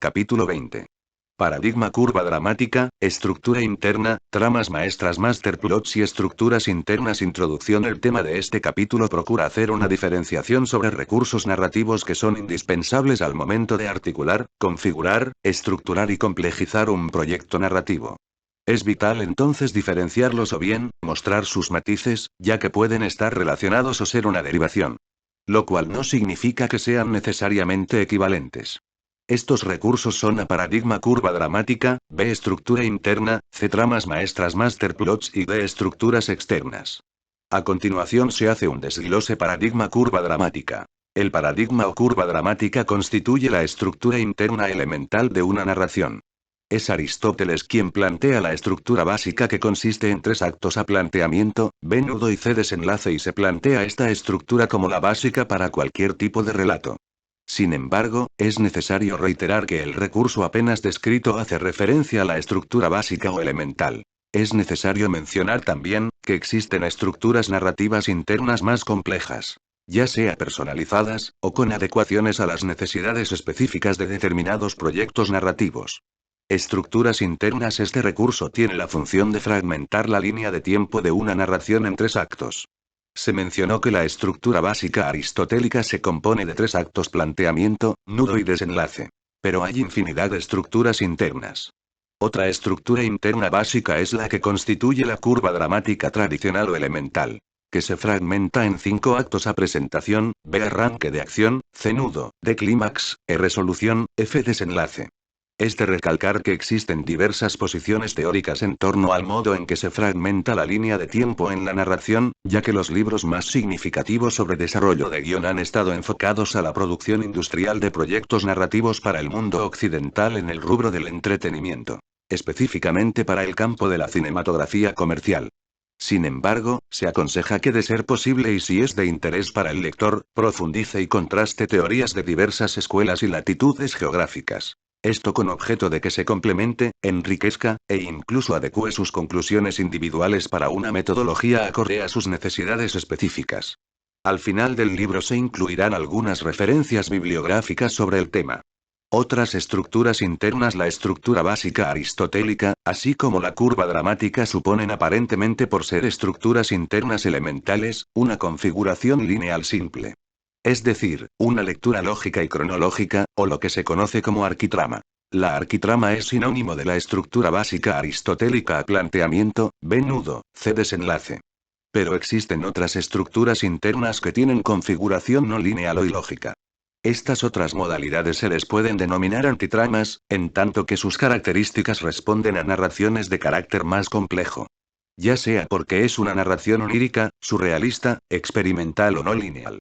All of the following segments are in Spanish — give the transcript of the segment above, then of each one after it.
Capítulo 20. Paradigma curva dramática, estructura interna, tramas maestras masterplots y estructuras internas. Introducción. El tema de este capítulo procura hacer una diferenciación sobre recursos narrativos que son indispensables al momento de articular, configurar, estructurar y complejizar un proyecto narrativo. Es vital entonces diferenciarlos o bien, mostrar sus matices, ya que pueden estar relacionados o ser una derivación. Lo cual no significa que sean necesariamente equivalentes. Estos recursos son A. Paradigma curva dramática, B. Estructura interna, C. Tramas maestras masterplots y D. Estructuras externas. A continuación se hace un desglose. Paradigma curva dramática. El paradigma o curva dramática constituye la estructura interna elemental de una narración. Es Aristóteles quien plantea la estructura básica que consiste en 3 actos: A. Planteamiento, B. Nudo y C. Desenlace, y se plantea esta estructura como la básica para cualquier tipo de relato. Sin embargo, es necesario reiterar que el recurso apenas descrito hace referencia a la estructura básica o elemental. Es necesario mencionar también, que existen estructuras narrativas internas más complejas, ya sea personalizadas, o con adecuaciones a las necesidades específicas de determinados proyectos narrativos. Estructuras internas. Este recurso tiene la función de fragmentar la línea de tiempo de una narración en 3 actos. Se mencionó que la estructura básica aristotélica se compone de 3 actos: planteamiento, nudo y desenlace. Pero hay infinidad de estructuras internas. Otra estructura interna básica es la que constituye la curva dramática tradicional o elemental, que se fragmenta en 5 actos: A. Presentación, B. Arranque de acción, C. Nudo, D. Clímax, E. Resolución, F. Desenlace. Es de recalcar que existen diversas posiciones teóricas en torno al modo en que se fragmenta la línea de tiempo en la narración, ya que los libros más significativos sobre desarrollo de guión han estado enfocados a la producción industrial de proyectos narrativos para el mundo occidental en el rubro del entretenimiento, específicamente para el campo de la cinematografía comercial. Sin embargo, se aconseja que, de ser posible y si es de interés para el lector, profundice y contraste teorías de diversas escuelas y latitudes geográficas. Esto con objeto de que se complemente, enriquezca, e incluso adecúe sus conclusiones individuales para una metodología acorde a sus necesidades específicas. Al final del libro se incluirán algunas referencias bibliográficas sobre el tema. Otras estructuras internas. La estructura básica aristotélica, así como la curva dramática, suponen, aparentemente por ser estructuras internas elementales, una configuración lineal simple. Es decir, una lectura lógica y cronológica, o lo que se conoce como arquitrama. La arquitrama es sinónimo de la estructura básica aristotélica: A. Planteamiento, B. Nudo, C. Desenlace. Pero existen otras estructuras internas que tienen configuración no lineal o ilógica. Estas otras modalidades se les pueden denominar antitramas, en tanto que sus características responden a narraciones de carácter más complejo. Ya sea porque es una narración onírica, surrealista, experimental o no lineal.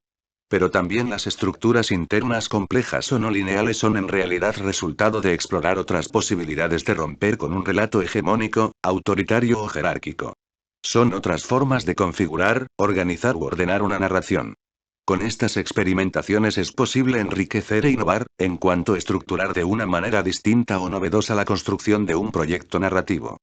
Pero también las estructuras internas complejas o no lineales son en realidad resultado de explorar otras posibilidades de romper con un relato hegemónico, autoritario o jerárquico. Son otras formas de configurar, organizar u ordenar una narración. Con estas experimentaciones es posible enriquecer e innovar, en cuanto a estructurar de una manera distinta o novedosa la construcción de un proyecto narrativo.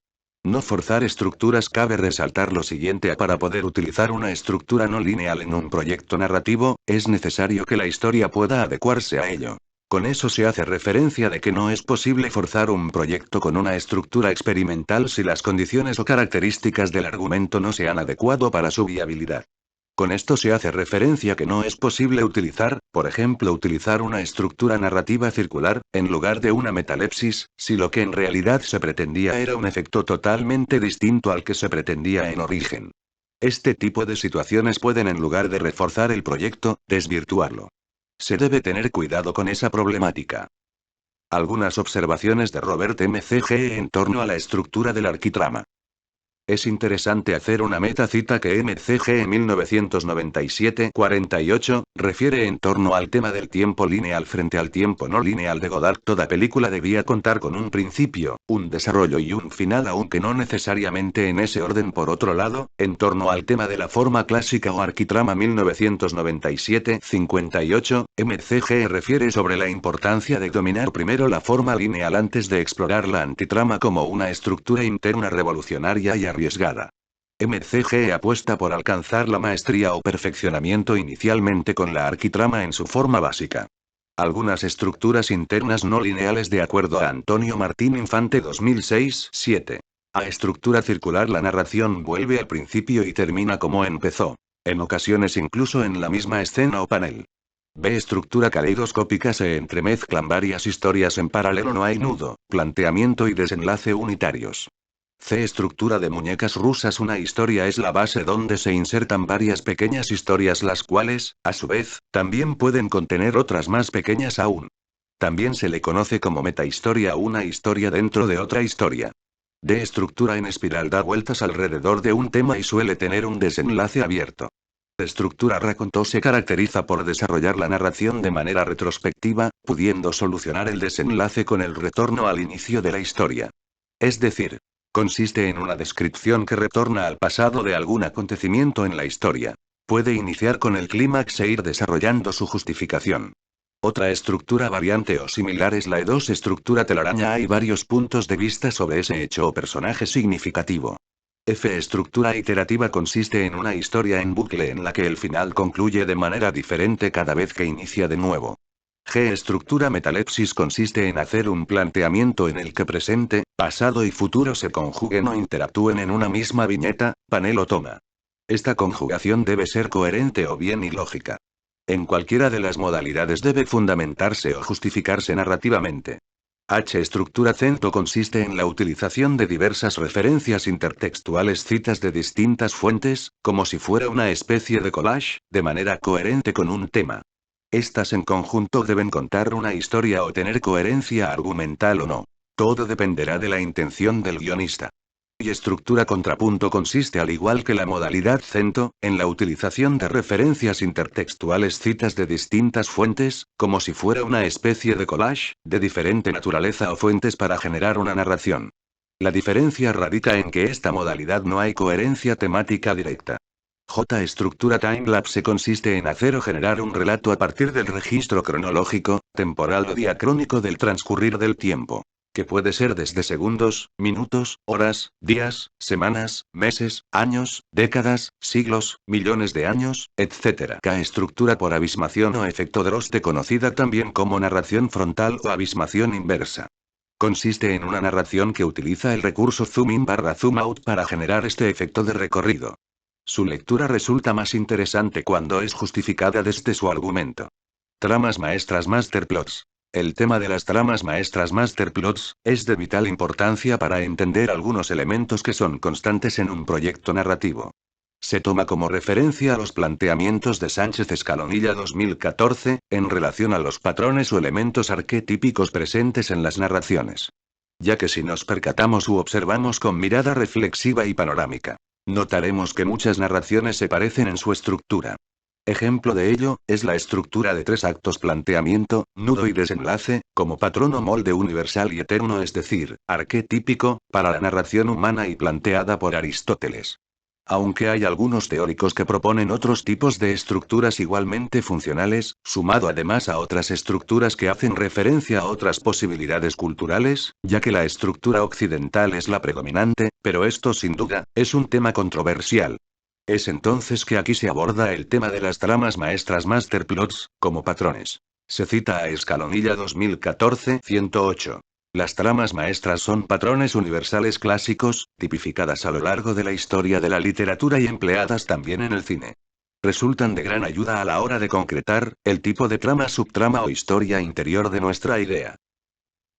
No forzar estructuras. Cabe resaltar lo siguiente: para poder utilizar una estructura no lineal en un proyecto narrativo, es necesario que la historia pueda adecuarse a ello. Con eso se hace referencia de que no es posible forzar un proyecto con una estructura experimental si las condiciones o características del argumento no se han adecuado para su viabilidad. Con esto se hace referencia que no es posible utilizar, por ejemplo, una estructura narrativa circular, en lugar de una metalepsis, si lo que en realidad se pretendía era un efecto totalmente distinto al que se pretendía en origen. Este tipo de situaciones pueden, en lugar de reforzar el proyecto, desvirtuarlo. Se debe tener cuidado con esa problemática. Algunas observaciones de Robert McG en torno a la estructura del arquitrama. Es interesante hacer una metacita que McG en 1997-48 refiere en torno al tema del tiempo lineal frente al tiempo no lineal de Godard. Toda película debía contar con un principio, un desarrollo y un final, aunque no necesariamente en ese orden. Por otro lado, en torno al tema de la forma clásica o arquitrama 1997-58, McG refiere sobre la importancia de dominar primero la forma lineal antes de explorar la antitrama como una estructura interna revolucionaria y arriesgada. McG apuesta por alcanzar la maestría o perfeccionamiento inicialmente con la arquitrama en su forma básica. Algunas estructuras internas no lineales de acuerdo a Antonio Martín Infante 2006, 7. A estructura circular la narración vuelve al principio y termina como empezó. En ocasiones incluso en la misma escena o panel. B. Estructura caleidoscópica se entremezclan varias historias en paralelo, no hay nudo, planteamiento y desenlace unitarios. C. Estructura de muñecas rusas. Una historia es la base donde se insertan varias pequeñas historias, las cuales, a su vez, también pueden contener otras más pequeñas aún. También se le conoce como metahistoria, una historia dentro de otra historia. D. Estructura en espiral da vueltas alrededor de un tema y suele tener un desenlace abierto. Estructura raconto se caracteriza por desarrollar la narración de manera retrospectiva, pudiendo solucionar el desenlace con el retorno al inicio de la historia. Es decir, consiste en una descripción que retorna al pasado de algún acontecimiento en la historia. Puede iniciar con el clímax e ir desarrollando su justificación. Otra estructura variante o similar es la E2 estructura telaraña. Hay varios puntos de vista sobre ese hecho o personaje significativo. F. Estructura iterativa consiste en una historia en bucle en la que el final concluye de manera diferente cada vez que inicia de nuevo. G. Estructura metalepsis consiste en hacer un planteamiento en el que presente, pasado y futuro se conjuguen o interactúen en una misma viñeta, panel o toma. Esta conjugación debe ser coherente o bien ilógica. En cualquiera de las modalidades debe fundamentarse o justificarse narrativamente. H. Estructura cento consiste en la utilización de diversas referencias intertextuales, citas de distintas fuentes, como si fuera una especie de collage, de manera coherente con un tema. Estas en conjunto deben contar una historia o tener coherencia argumental o no. Todo dependerá de la intención del guionista. Y estructura contrapunto consiste, al igual que la modalidad cento, en la utilización de referencias intertextuales, citas de distintas fuentes, como si fuera una especie de collage, de diferente naturaleza o fuentes para generar una narración. La diferencia radica en que esta modalidad no hay coherencia temática directa. J. Estructura timelapse consiste en hacer o generar un relato a partir del registro cronológico, temporal o diacrónico del transcurrir del tiempo, que puede ser desde segundos, minutos, horas, días, semanas, meses, años, décadas, siglos, millones de años, etc. K. Estructura por abismación o efecto Droste, conocida también como narración frontal o abismación inversa. Consiste en una narración que utiliza el recurso zoom in/zoom out para generar este efecto de recorrido. Su lectura resulta más interesante cuando es justificada desde su argumento. Tramas maestras masterplots. El tema de las tramas maestras masterplots es de vital importancia para entender algunos elementos que son constantes en un proyecto narrativo. Se toma como referencia a los planteamientos de Sánchez Escalonilla 2014, en relación a los patrones o elementos arquetípicos presentes en las narraciones. Ya que si nos percatamos u observamos con mirada reflexiva y panorámica, notaremos que muchas narraciones se parecen en su estructura. Ejemplo de ello, es la estructura de 3 actos: planteamiento, nudo y desenlace, como patrón o molde universal y eterno, es decir, arquetípico, para la narración humana y planteada por Aristóteles. Aunque hay algunos teóricos que proponen otros tipos de estructuras igualmente funcionales, sumado además a otras estructuras que hacen referencia a otras posibilidades culturales, ya que la estructura occidental es la predominante, pero esto sin duda, es un tema controversial. Es entonces que aquí se aborda el tema de las tramas maestras masterplots, como patrones. Se cita a Escalonilla 2014, 108. Las tramas maestras son patrones universales clásicos, tipificadas a lo largo de la historia de la literatura y empleadas también en el cine. Resultan de gran ayuda a la hora de concretar el tipo de trama, subtrama o historia interior de nuestra idea.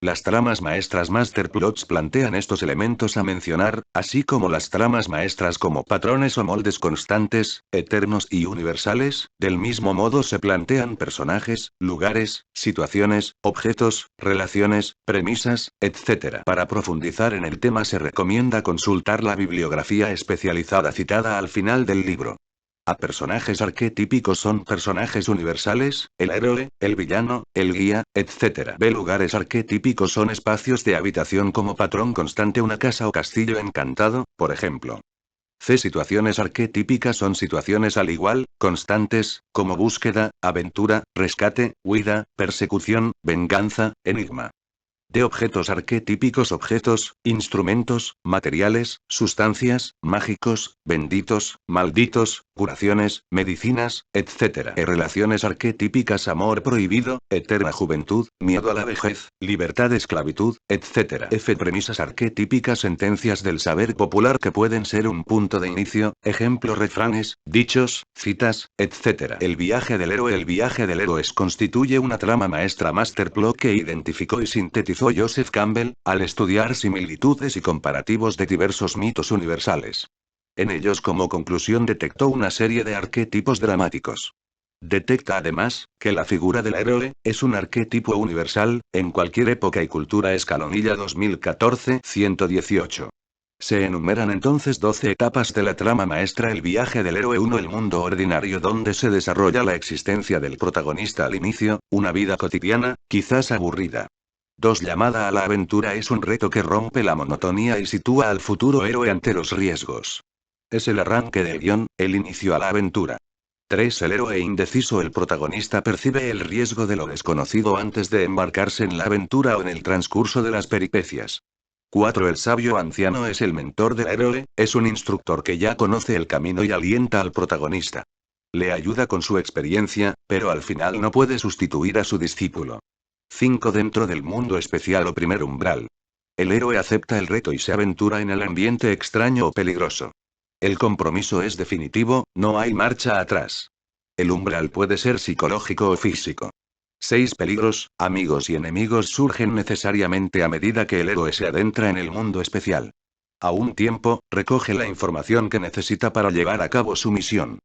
Las tramas maestras masterplots plantean estos elementos a mencionar, así como las tramas maestras como patrones o moldes constantes, eternos y universales. Del mismo modo se plantean personajes, lugares, situaciones, objetos, relaciones, premisas, etc. Para profundizar en el tema se recomienda consultar la bibliografía especializada citada al final del libro. A personajes arquetípicos son personajes universales, el héroe, el villano, el guía, etc. B. Lugares arquetípicos son espacios de habitación como patrón constante, una casa o castillo encantado, por ejemplo. C. Situaciones arquetípicas son situaciones al igual, constantes, como búsqueda, aventura, rescate, huida, persecución, venganza, enigma. De objetos arquetípicos: objetos, instrumentos, materiales, sustancias, mágicos, benditos, malditos, curaciones, medicinas, etc. Relaciones arquetípicas: amor prohibido, eterna juventud, miedo a la vejez, libertad, esclavitud, etc. Premisas arquetípicas: sentencias del saber popular que pueden ser un punto de inicio, ejemplo, refranes, dichos, citas, etc. El viaje del héroe. El viaje del héroe constituye una trama maestra masterplot que identificó y sintetizó Joseph Campbell, al estudiar similitudes y comparativos de diversos mitos universales. En ellos, como conclusión, detectó una serie de arquetipos dramáticos. Detecta además, que la figura del héroe, es un arquetipo universal, en cualquier época y cultura. Escalonilla 2014, 118. Se enumeran entonces 12 etapas de la trama maestra. El viaje del héroe 1. El mundo ordinario, donde se desarrolla la existencia del protagonista al inicio, una vida cotidiana, quizás aburrida. 2. Llamada a la aventura. Es un reto que rompe la monotonía y sitúa al futuro héroe ante los riesgos. Es el arranque del guión, el inicio a la aventura. 3. El héroe indeciso. El protagonista percibe el riesgo de lo desconocido antes de embarcarse en la aventura o en el transcurso de las peripecias. 4. El sabio anciano. Es el mentor del héroe, es un instructor que ya conoce el camino y alienta al protagonista. Le ayuda con su experiencia, pero al final no puede sustituir a su discípulo. 5. Dentro del mundo especial o primer umbral. El héroe acepta el reto y se aventura en el ambiente extraño o peligroso. El compromiso es definitivo, no hay marcha atrás. El umbral puede ser psicológico o físico. 6. Peligros, amigos y enemigos surgen necesariamente a medida que el héroe se adentra en el mundo especial. A un tiempo, recoge la información que necesita para llevar a cabo su misión.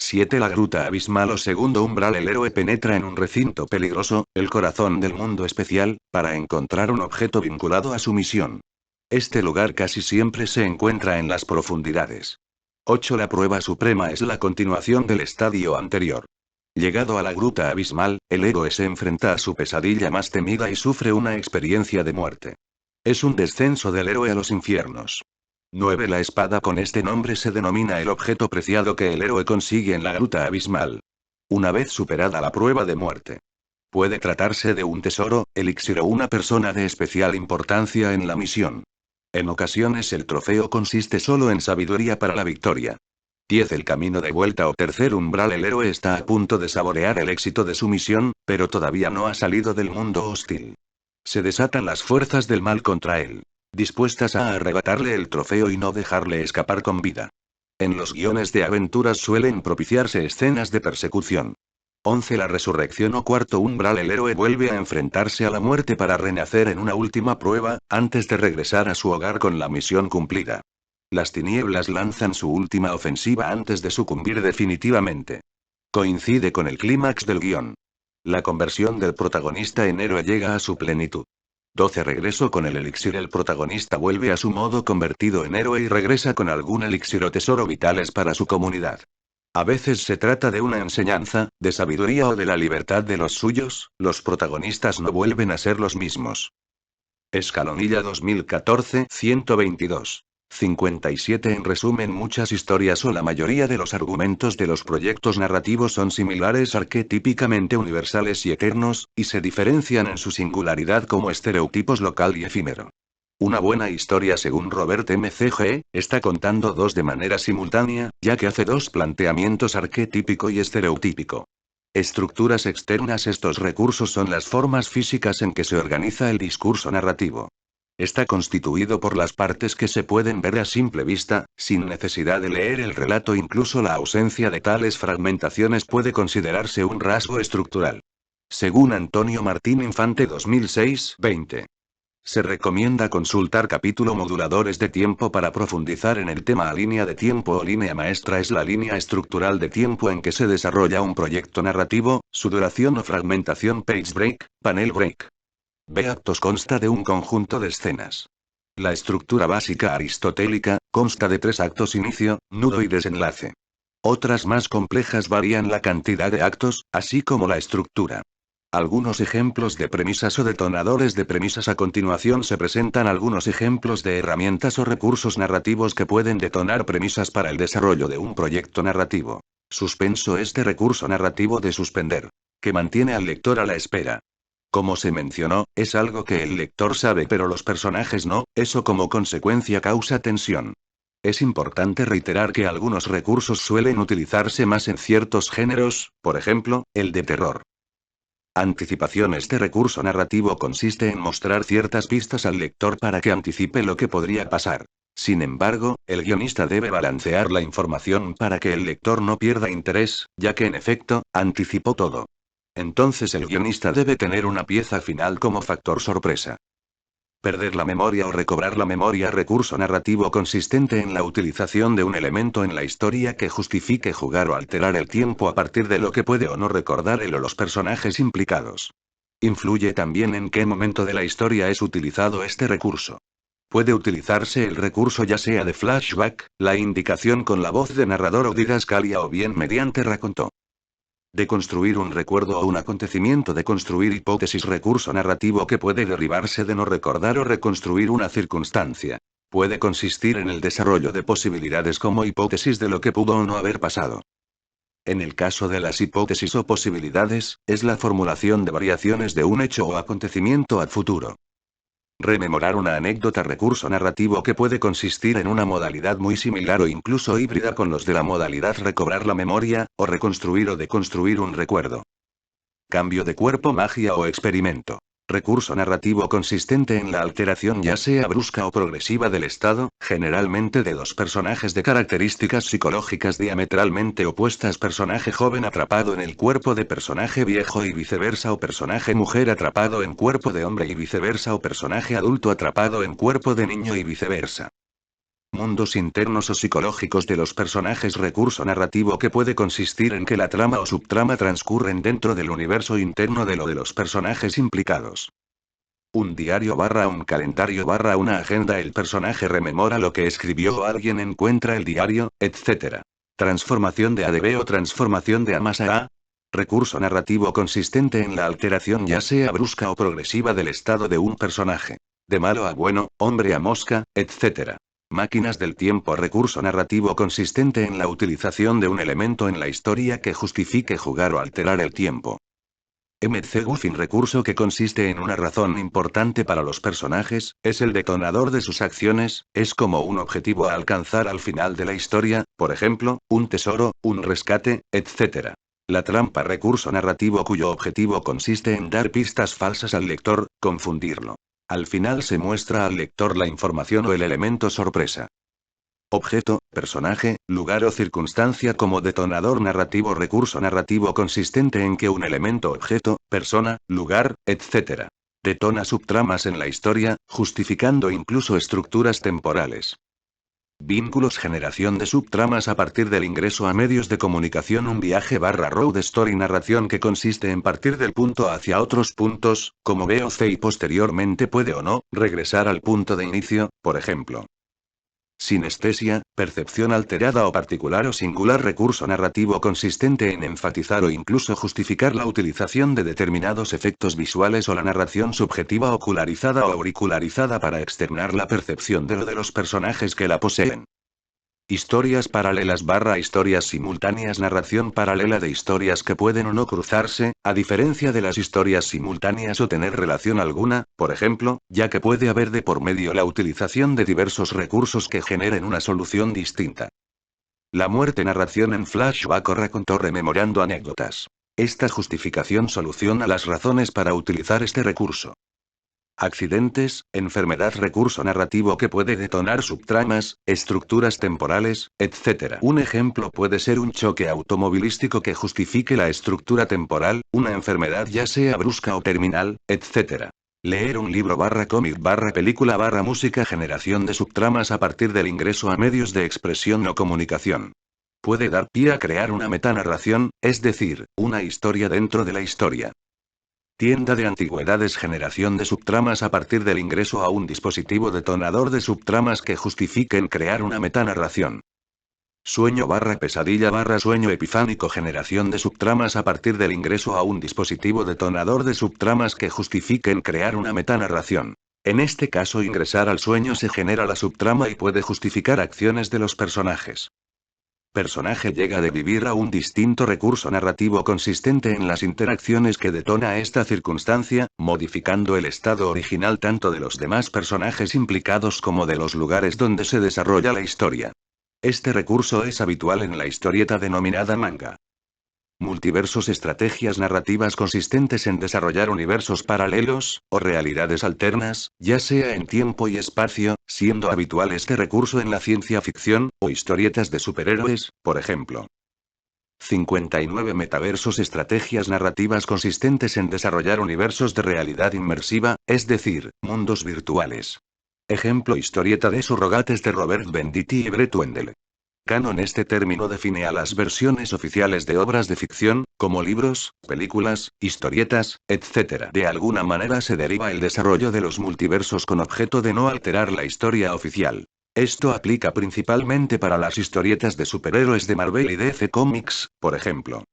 7. La gruta abismal o segundo umbral. El héroe penetra en un recinto peligroso, el corazón del mundo especial, para encontrar un objeto vinculado a su misión. Este lugar casi siempre se encuentra en las profundidades. 8. La prueba suprema es la continuación del estadio anterior. Llegado a la gruta abismal, el héroe se enfrenta a su pesadilla más temida y sufre una experiencia de muerte. Es un descenso del héroe a los infiernos. 9. La espada. Con este nombre se denomina el objeto preciado que el héroe consigue en la gruta abismal. Una vez superada la prueba de muerte. Puede tratarse de un tesoro, elixir o una persona de especial importancia en la misión. En ocasiones el trofeo consiste solo en sabiduría para la victoria. 10. El camino de vuelta o tercer umbral. El héroe está a punto de saborear el éxito de su misión, pero todavía no ha salido del mundo hostil. Se desatan las fuerzas del mal contra él, dispuestas a arrebatarle el trofeo y no dejarle escapar con vida. En los guiones de aventuras suelen propiciarse escenas de persecución. 11. La resurrección o cuarto umbral. El héroe vuelve a enfrentarse a la muerte para renacer en una última prueba, antes de regresar a su hogar con la misión cumplida. Las tinieblas lanzan su última ofensiva antes de sucumbir definitivamente. Coincide con el clímax del guión. La conversión del protagonista en héroe llega a su plenitud. 12. Regreso con el elixir. El protagonista vuelve a su modo convertido en héroe y regresa con algún elixir o tesoro vitales para su comunidad. A veces se trata de una enseñanza, de sabiduría o de la libertad de los suyos. Los protagonistas no vuelven a ser los mismos. Escalonilla 2014, 122. 57. En resumen, muchas historias o la mayoría de los argumentos de los proyectos narrativos son similares, arquetípicamente universales y eternos, y se diferencian en su singularidad como estereotipos local y efímero. Una buena historia, según Robert McG, está contando dos de manera simultánea, ya que hace dos planteamientos: arquetípico y estereotípico. Estructuras externas. Estos recursos son las formas físicas en que se organiza el discurso narrativo. Está constituido por las partes que se pueden ver a simple vista, sin necesidad de leer el relato. Incluso la ausencia de tales fragmentaciones puede considerarse un rasgo estructural. Según Antonio Martín Infante 2006, 20. Se recomienda consultar capítulo Moduladores de tiempo para profundizar en el tema. Línea de tiempo o línea maestra es la línea estructural de tiempo en que se desarrolla un proyecto narrativo, su duración o fragmentación. Page break, panel break. B. Actos. Consta de un conjunto de escenas. La estructura básica aristotélica consta de 3 actos: inicio, nudo y desenlace. Otras más complejas varían la cantidad de actos, así como la estructura. Algunos ejemplos de premisas o detonadores de premisas. A continuación se presentan algunos ejemplos de herramientas o recursos narrativos que pueden detonar premisas para el desarrollo de un proyecto narrativo. Suspenso. Este recurso narrativo de suspender, que mantiene al lector a la espera. Como se mencionó, es algo que el lector sabe pero los personajes no, eso como consecuencia causa tensión. Es importante reiterar que algunos recursos suelen utilizarse más en ciertos géneros, por ejemplo, el de terror. Anticipación. Este recurso narrativo consiste en mostrar ciertas pistas al lector para que anticipe lo que podría pasar. Sin embargo, el guionista debe balancear la información para que el lector no pierda interés, ya que en efecto, anticipó todo. Entonces el guionista debe tener una pieza final como factor sorpresa. Perder la memoria o recobrar la memoria. Recurso narrativo consistente en la utilización de un elemento en la historia que justifique jugar o alterar el tiempo a partir de lo que puede o no recordar él o los personajes implicados. Influye también en qué momento de la historia es utilizado este recurso. Puede utilizarse el recurso ya sea de flashback, la indicación con la voz de narrador o didascalia o bien mediante raconto. De construir un recuerdo o un acontecimiento. De construir hipótesis. Recurso narrativo que puede derivarse de no recordar o reconstruir una circunstancia. Puede consistir en el desarrollo de posibilidades como hipótesis de lo que pudo o no haber pasado. En el caso de las hipótesis o posibilidades, es la formulación de variaciones de un hecho o acontecimiento al futuro. Rememorar una anécdota. Recurso narrativo que puede consistir en una modalidad muy similar o incluso híbrida con los de la modalidad recobrar la memoria, o reconstruir o deconstruir un recuerdo. Cambio de cuerpo. Magia o experimento. Recurso narrativo consistente en la alteración ya sea brusca o progresiva del estado, generalmente de dos personajes de características psicológicas diametralmente opuestas. Personaje joven atrapado en el cuerpo de personaje viejo y viceversa, o personaje mujer atrapado en cuerpo de hombre y viceversa, o personaje adulto atrapado en cuerpo de niño y viceversa. Mundos internos o psicológicos de los personajes. Recurso narrativo que puede consistir en que la trama o subtrama transcurren dentro del universo interno de lo de los personajes implicados. Un diario / un calendario / una agenda. El personaje rememora lo que escribió o alguien encuentra el diario, etc. Transformación de A de B o transformación de A más A. Recurso narrativo consistente en la alteración ya sea brusca o progresiva del estado de un personaje. De malo a bueno, hombre a mosca, etc. Máquinas del tiempo. Recurso narrativo consistente en la utilización de un elemento en la historia que justifique jugar o alterar el tiempo. McGuffin. Recurso que consiste en una razón importante para los personajes, es el detonador de sus acciones, es como un objetivo a alcanzar al final de la historia, por ejemplo, un tesoro, un rescate, etc. La trampa. Recurso narrativo cuyo objetivo consiste en dar pistas falsas al lector, confundirlo. Al final se muestra al lector la información o el elemento sorpresa. Objeto, personaje, lugar o circunstancia como detonador narrativo. Recurso narrativo consistente en que un elemento, objeto, persona, lugar, etc. detona subtramas en la historia, justificando incluso estructuras temporales. Vínculos. Generación de subtramas a partir del ingreso a medios de comunicación. Un viaje / road story. Narración que consiste en partir del punto hacia otros puntos, como B o C, y posteriormente puede o no regresar al punto de inicio, por ejemplo. Sinestesia, percepción alterada o particular o singular. Recurso narrativo consistente en enfatizar o incluso justificar la utilización de determinados efectos visuales o la narración subjetiva ocularizada o auricularizada para externar la percepción de lo de los personajes que la poseen. Historias paralelas / historias simultáneas. Narración paralela de historias que pueden o no cruzarse, a diferencia de las historias simultáneas o tener relación alguna, por ejemplo, ya que puede haber de por medio la utilización de diversos recursos que generen una solución distinta. La muerte. Narración en flashback o raconto rememorando anécdotas. Esta justificación soluciona las razones para utilizar este recurso. Accidentes, enfermedad. Recurso narrativo que puede detonar subtramas, estructuras temporales, etc. Un ejemplo puede ser un choque automovilístico que justifique la estructura temporal, una enfermedad ya sea brusca o terminal, etc. Leer un libro / cómic / película / música. Generación de subtramas a partir del ingreso a medios de expresión o comunicación. Puede dar pie a crear una metanarración, es decir, una historia dentro de la historia. Tienda de antigüedades. Generación de subtramas a partir del ingreso a un dispositivo detonador de subtramas que justifiquen crear una metanarración. Sueño / pesadilla / sueño epifánico. Generación de subtramas a partir del ingreso a un dispositivo detonador de subtramas que justifiquen crear una metanarración. En este caso, ingresar al sueño se genera la subtrama y puede justificar acciones de los personajes. personaje llega de vivir a un distinto recurso narrativo consistente en las interacciones que detona esta circunstancia, modificando el estado original tanto de los demás personajes implicados como de los lugares donde se desarrolla la historia. Este recurso es habitual en la historieta denominada manga. Multiversos, estrategias narrativas consistentes en desarrollar universos paralelos, o realidades alternas, ya sea en tiempo y espacio, siendo habitual este recurso en la ciencia ficción, o historietas de superhéroes, por ejemplo. 59 metaversos, estrategias narrativas consistentes en desarrollar universos de realidad inmersiva, es decir, mundos virtuales. Ejemplo: historieta de surrogates de Robert Venditti y Brett Wendell. Canon: este término define a las versiones oficiales de obras de ficción, como libros, películas, historietas, etc. De alguna manera se deriva el desarrollo de los multiversos con objeto de no alterar la historia oficial. Esto aplica principalmente para las historietas de superhéroes de Marvel y DC Comics, por ejemplo.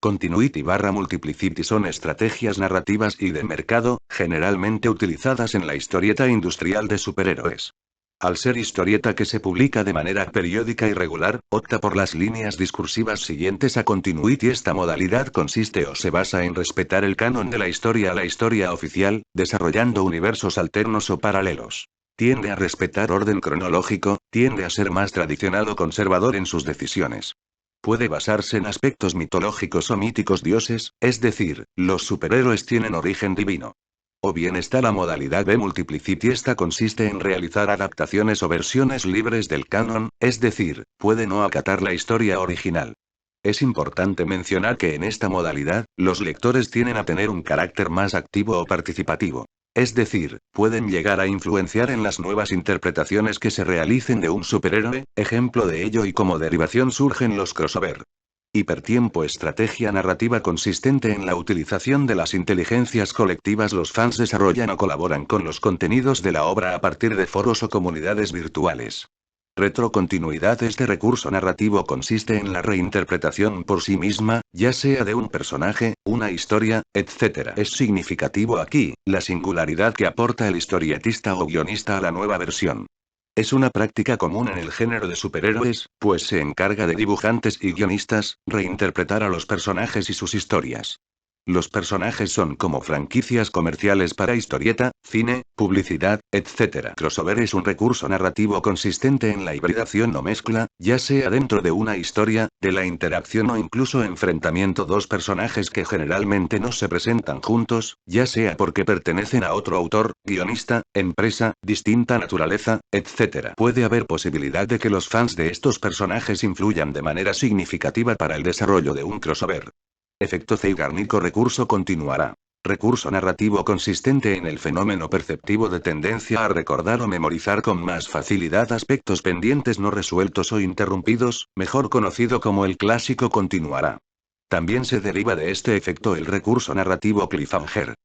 Continuity/Multiplicity son estrategias narrativas y de mercado, generalmente utilizadas en la historieta industrial de superhéroes. Al ser historieta que se publica de manera periódica y regular, opta por las líneas discursivas siguientes a continuity. Esta modalidad consiste o se basa en respetar el canon de la historia oficial, desarrollando universos alternos o paralelos. Tiende a respetar orden cronológico, tiende a ser más tradicional o conservador en sus decisiones. Puede basarse en aspectos mitológicos o míticos dioses, es decir, los superhéroes tienen origen divino. O bien está la modalidad de Multiplicity. Esta consiste en realizar adaptaciones o versiones libres del canon, es decir, puede no acatar la historia original. Es importante mencionar que en esta modalidad, los lectores tienden a tener un carácter más activo o participativo. Es decir, pueden llegar a influenciar en las nuevas interpretaciones que se realicen de un superhéroe. Ejemplo de ello y como derivación surgen los crossover. Hipertiempo, estrategia narrativa consistente en la utilización de las inteligencias colectivas. Los fans desarrollan o colaboran con los contenidos de la obra a partir de foros o comunidades virtuales. Retrocontinuidad: este recurso narrativo consiste en la reinterpretación por sí misma, ya sea de un personaje, una historia, etc. Es significativo aquí, la singularidad que aporta el historietista o guionista a la nueva versión. Es una práctica común en el género de superhéroes, pues se encarga de dibujantes y guionistas, reinterpretar a los personajes y sus historias. Los personajes son como franquicias comerciales para historieta, cine, publicidad, etc. Crossover es un recurso narrativo consistente en la hibridación o mezcla, ya sea dentro de una historia, de la interacción o incluso enfrentamiento. Dos personajes que generalmente no se presentan juntos, ya sea porque pertenecen a otro autor, guionista, empresa, distinta naturaleza, etc. Puede haber posibilidad de que los fans de estos personajes influyan de manera significativa para el desarrollo de un crossover. Efecto Zeigarnik o recurso continuará. Recurso narrativo consistente en el fenómeno perceptivo de tendencia a recordar o memorizar con más facilidad aspectos pendientes no resueltos o interrumpidos, mejor conocido como el clásico continuará. También se deriva de este efecto el recurso narrativo cliffhanger.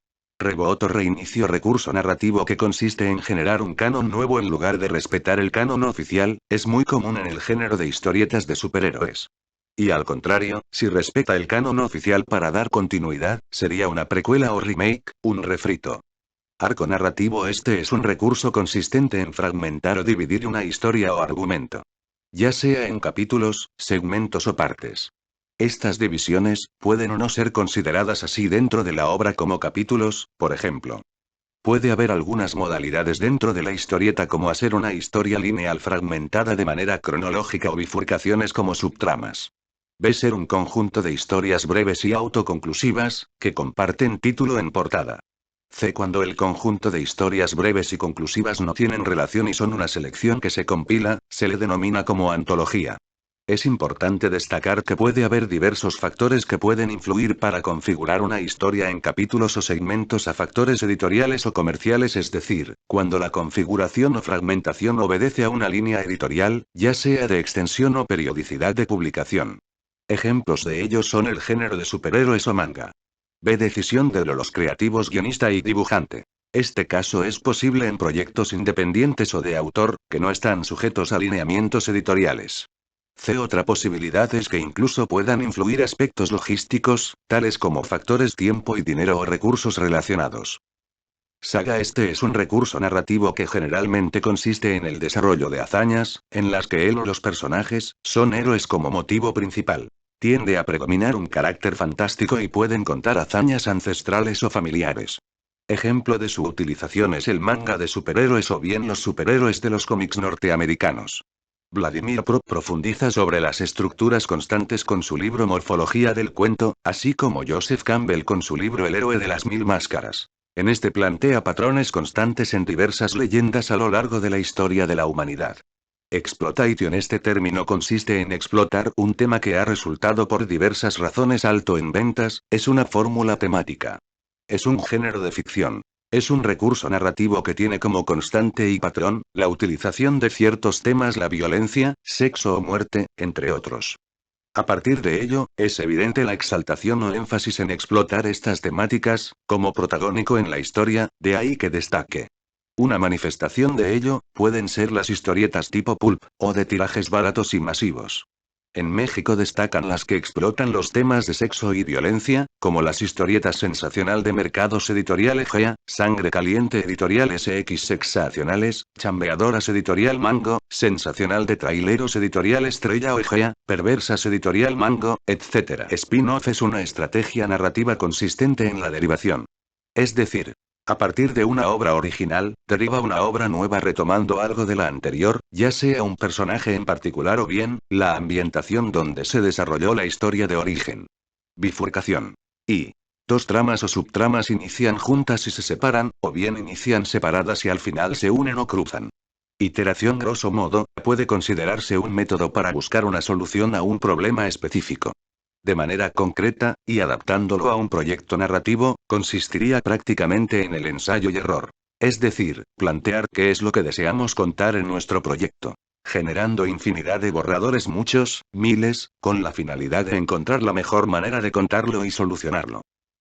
Reboot o reinicio: recurso narrativo que consiste en generar un canon nuevo en lugar de respetar el canon oficial, es muy común en el género de historietas de superhéroes. Y al contrario, si respeta el canon oficial para dar continuidad, sería una precuela o remake, un refrito. Arco narrativo: este es un recurso consistente en fragmentar o dividir una historia o argumento. Ya sea en capítulos, segmentos o partes. Estas divisiones, pueden o no ser consideradas así dentro de la obra como capítulos, por ejemplo. Puede haber algunas modalidades dentro de la historieta como hacer una historia lineal fragmentada de manera cronológica o bifurcaciones como subtramas. B. Ser un conjunto de historias breves y autoconclusivas, que comparten título en portada. C. Cuando el conjunto de historias breves y conclusivas no tienen relación y son una selección que se compila, se le denomina como antología. Es importante destacar que puede haber diversos factores que pueden influir para configurar una historia en capítulos o segmentos a factores editoriales o comerciales, es decir, cuando la configuración o fragmentación obedece a una línea editorial, ya sea de extensión o periodicidad de publicación. Ejemplos de ellos son el género de superhéroes o manga. B. Decisión de los creativos, guionista y dibujante. Este caso es posible en proyectos independientes o de autor, que no están sujetos a lineamientos editoriales. C. Otra posibilidad es que incluso puedan influir aspectos logísticos, tales como factores tiempo y dinero o recursos relacionados. Saga. Este es un recurso narrativo que generalmente consiste en el desarrollo de hazañas, en las que él o los personajes son héroes como motivo principal. Tiende a predominar un carácter fantástico y pueden contar hazañas ancestrales o familiares. Ejemplo de su utilización es el manga de superhéroes o bien los superhéroes de los cómics norteamericanos. Vladimir Pro profundiza sobre las estructuras constantes con su libro Morfología del cuento, así como Joseph Campbell con su libro El héroe de las mil máscaras. En este plantea patrones constantes en diversas leyendas a lo largo de la historia de la humanidad. Exploitation. Este término consiste en explotar un tema que ha resultado por diversas razones alto en ventas, es una fórmula temática. Es un género de ficción. Es un recurso narrativo que tiene como constante y patrón, la utilización de ciertos temas, la violencia, sexo o muerte, entre otros. A partir de ello, es evidente la exaltación o énfasis en explotar estas temáticas, como protagónico en la historia, de ahí que destaque. Una manifestación de ello, pueden ser las historietas tipo pulp, o de tirajes baratos y masivos. En México destacan las que explotan los temas de sexo y violencia, como las historietas Sensacional de Mercados Editorial Egea, Sangre Caliente Editorial SX Sexacionales, Chambeadoras Editorial Mango, Sensacional de Traileros Editorial Estrella o Egea, Perversas Editorial Mango, etc. Spin-off es una estrategia narrativa consistente en la derivación. Es decir, a partir de una obra original, deriva una obra nueva retomando algo de la anterior, ya sea un personaje en particular o bien, la ambientación donde se desarrolló la historia de origen. Bifurcación. Y dos tramas o subtramas inician juntas y se separan, o bien inician separadas y al final se unen o cruzan. Iteración. Grosso modo, puede considerarse un método para buscar una solución a un problema específico. De manera concreta, y adaptándolo a un proyecto narrativo, consistiría prácticamente en el ensayo y error. Es decir, plantear qué es lo que deseamos contar en nuestro proyecto. Generando infinidad de borradores, muchos, miles, con la finalidad de encontrar la mejor manera de contarlo y solucionarlo.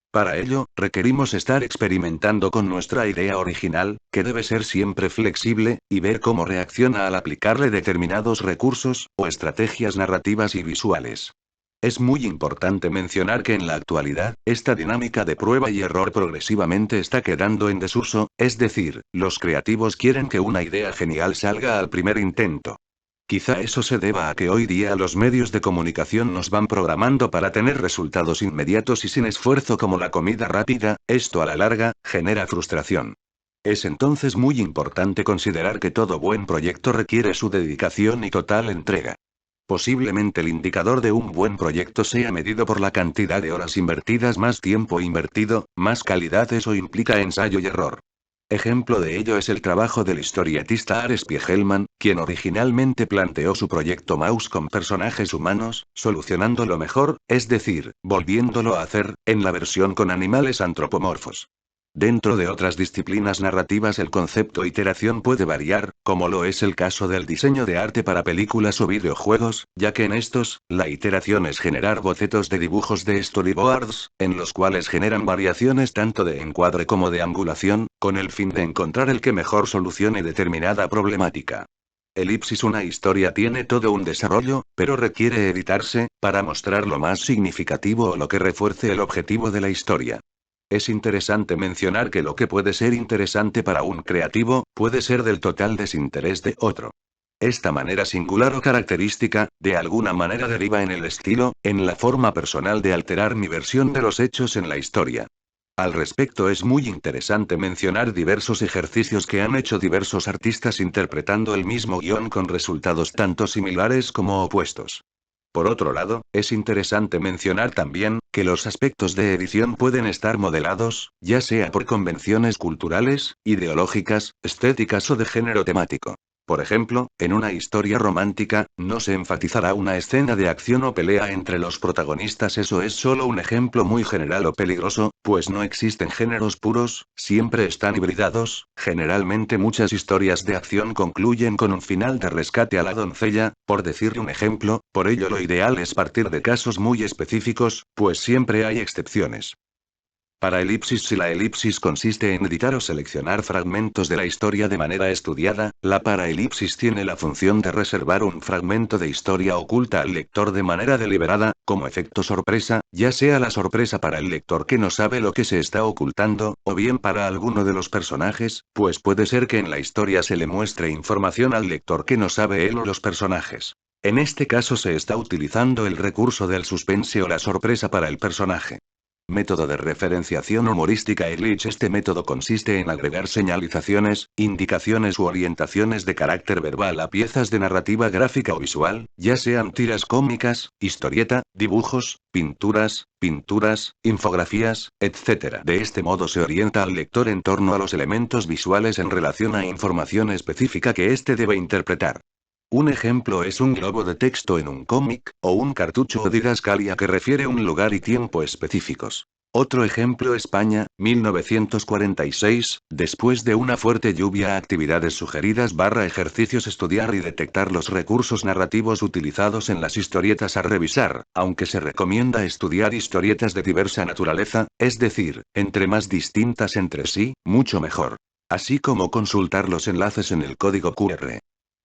Para ello, requerimos estar experimentando con nuestra idea original, que debe ser siempre flexible, y ver cómo reacciona al aplicarle determinados recursos, o estrategias narrativas y visuales. Es muy importante mencionar que en la actualidad, esta dinámica de prueba y error progresivamente está quedando en desuso, es decir, los creativos quieren que una idea genial salga al primer intento. Quizá eso se deba a que hoy día los medios de comunicación nos van programando para tener resultados inmediatos y sin esfuerzo como la comida rápida, esto a la larga, genera frustración. Es entonces muy importante considerar que todo buen proyecto requiere su dedicación y total entrega. Posiblemente el indicador de un buen proyecto sea medido por la cantidad de horas invertidas. Más tiempo invertido, más calidad. Eso implica ensayo y error. Ejemplo de ello es el trabajo del historietista Ares Spiegelman, quien originalmente planteó su proyecto Maus con personajes humanos, solucionándolo mejor, es decir, volviéndolo a hacer, en la versión con animales antropomorfos. Dentro de otras disciplinas narrativas el concepto iteración puede variar, como lo es el caso del diseño de arte para películas o videojuegos, ya que en estos, la iteración es generar bocetos de dibujos de storyboards, en los cuales generan variaciones tanto de encuadre como de angulación, con el fin de encontrar el que mejor solucione determinada problemática. Elipsis. Una historia tiene todo un desarrollo, pero requiere editarse, para mostrar lo más significativo o lo que refuerce el objetivo de la historia. Es interesante mencionar que lo que puede ser interesante para un creativo, puede ser del total desinterés de otro. Esta manera singular o característica, de alguna manera deriva en el estilo, en la forma personal de alterar mi versión de los hechos en la historia. Al respecto es muy interesante mencionar diversos ejercicios que han hecho diversos artistas interpretando el mismo guión con resultados tanto similares como opuestos. Por otro lado, es interesante mencionar también, que los aspectos de edición pueden estar modelados, ya sea por convenciones culturales, ideológicas, estéticas o de género temático. Por ejemplo, en una historia romántica, no se enfatizará una escena de acción o pelea entre los protagonistas. Eso es solo un ejemplo muy general o peligroso, pues no existen géneros puros, siempre están hibridados. Generalmente muchas historias de acción concluyen con un final de rescate a la doncella, por decir un ejemplo, por ello lo ideal es partir de casos muy específicos, pues siempre hay excepciones. Para elipsis, si la elipsis consiste en editar o seleccionar fragmentos de la historia de manera estudiada, la paraelipsis tiene la función de reservar un fragmento de historia oculta al lector de manera deliberada, como efecto sorpresa, ya sea la sorpresa para el lector que no sabe lo que se está ocultando, o bien para alguno de los personajes, pues puede ser que en la historia se le muestre información al lector que no sabe él o los personajes. En este caso se está utilizando el recurso del suspense o la sorpresa para el personaje. Método de referenciación humorística Elitch. Este método consiste en agregar señalizaciones, indicaciones u orientaciones de carácter verbal a piezas de narrativa gráfica o visual, ya sean tiras cómicas, historieta, dibujos, pinturas, infografías, etc. De este modo se orienta al lector en torno a los elementos visuales en relación a información específica que éste debe interpretar. Un ejemplo es un globo de texto en un cómic, o un cartucho o didascalia que refiere un lugar y tiempo específicos. Otro ejemplo: España, 1946, después de una fuerte lluvia. Actividades sugeridas / ejercicios: estudiar y detectar los recursos narrativos utilizados en las historietas a revisar, aunque se recomienda estudiar historietas de diversa naturaleza, es decir, entre más distintas entre sí, mucho mejor. Así como consultar los enlaces en el código QR.